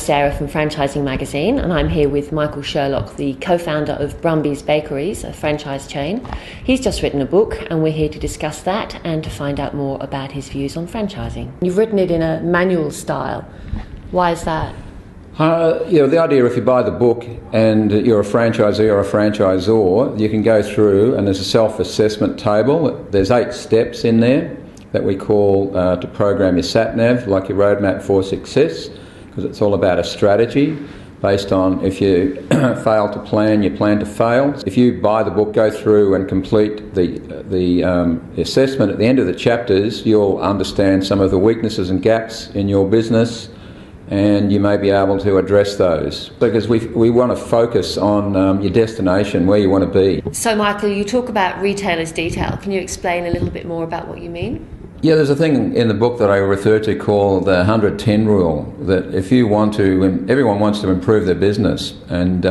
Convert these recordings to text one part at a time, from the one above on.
Sarah from Franchising Magazine, and I'm here with Michael Sherlock, the co-founder of Brumby's Bakeries, a franchise chain. He's just written a book, and we're here to discuss that and to find out more about his views on franchising. You've written it in a manual style. Why is that? The idea, if you buy the book and you're a franchisee or a franchisor, you can go through and there's a self-assessment table. There's 8 steps in there that we call to program your sat-nav, like your roadmap for success, because it's all about a strategy based on if you fail to plan, you plan to fail. If you buy the book, go through and complete the assessment at the end of the chapters, you'll understand some of the weaknesses and gaps in your business, and you may be able to address those, because we want to focus on your destination, where you want to be. So Michael, you talk about retailers' detail. Can you explain a little bit more about what you mean? Yeah, there's a thing in the book that I refer to called the 110 rule, that if you want to, everyone wants to improve their business, and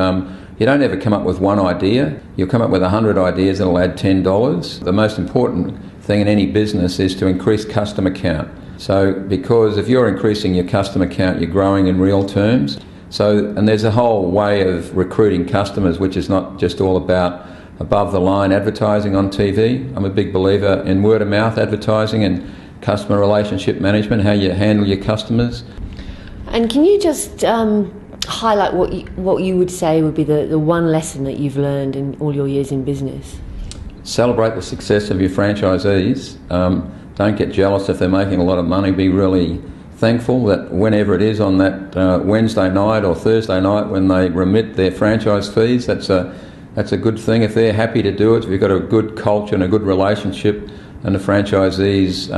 you don't ever come up with one idea, you'll come up with 100 ideas that'll add $10. The most important thing in any business is to increase customer count. So, because if you're increasing your customer count, you're growing in real terms. So, and there's a whole way of recruiting customers, which is not just all about above-the-line advertising on TV. I'm a big believer in word-of-mouth advertising and customer relationship management, how you handle your customers. And can you just highlight what you would say would be the one lesson that you've learned in all your years in business? Celebrate the success of your franchisees. Don't get jealous if they're making a lot of money. Be really thankful that whenever it is on that Wednesday night or Thursday night when they remit their franchise fees, that's a good thing. If they're happy to do it, if you've got a good culture and a good relationship, and the franchisees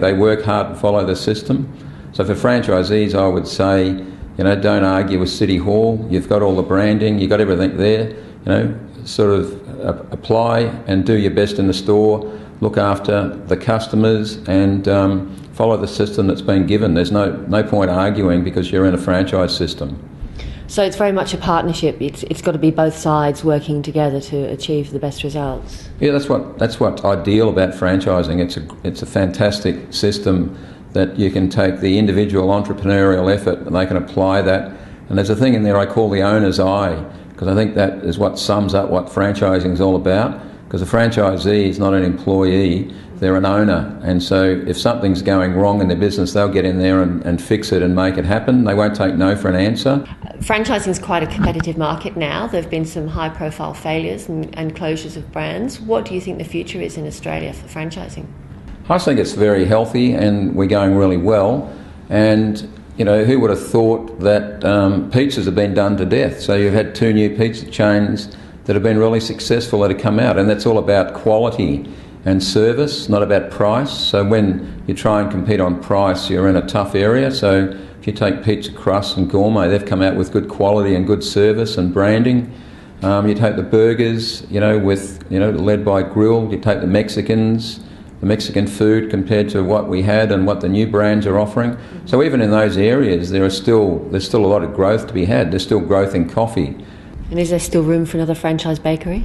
they work hard and follow the system. So for franchisees, I would say, don't argue with City Hall. You've got all the branding, you've got everything there. Sort of apply and do your best in the store. Look after the customers and follow the system that's been given. There's no point arguing because you're in a franchise system. So it's very much a partnership. It's got to be both sides working together to achieve the best results. Yeah, that's what's ideal about franchising. It's a fantastic system that you can take the individual entrepreneurial effort and they can apply that. And there's a thing in there I call the owner's eye, because I think that is what sums up what franchising is all about. Because a franchisee is not an employee, they're an owner. And so if something's going wrong in their business, they'll get in there and fix it and make it happen. They won't take no for an answer. Franchising is quite a competitive market now. There have been some high-profile failures and closures of brands. What do you think the future is in Australia for franchising? I think it's very healthy and we're going really well. And, who would have thought that pizzas have been done to death? So you've had 2 new pizza chains that have been really successful that have come out, and that's all about quality and service, not about price. So when you try and compete on price, you're in a tough area. So if you take Pizza Crust and Gourmet, they've come out with good quality and good service and branding. You take the burgers, led by Grill. You take the Mexican food compared to what we had and what the new brands are offering. So even in those areas, there's still a lot of growth to be had. There's still growth in coffee. And is there still room for another franchise bakery?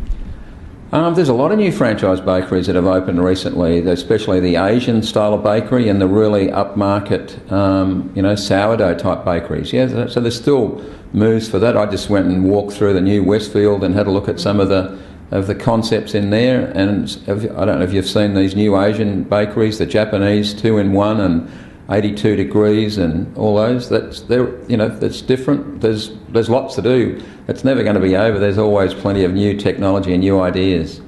There's a lot of new franchise bakeries that have opened recently, especially the Asian style of bakery and the really upmarket, sourdough type bakeries. Yeah, so there's still moves for that. I just went and walked through the new Westfield and had a look at some of the concepts in there. And I don't know if you've seen these new Asian bakeries, the Japanese 2-in-1 and 82 degrees and all those. That's different. There's lots to do. It's never going to be over. There's always plenty of new technology and new ideas.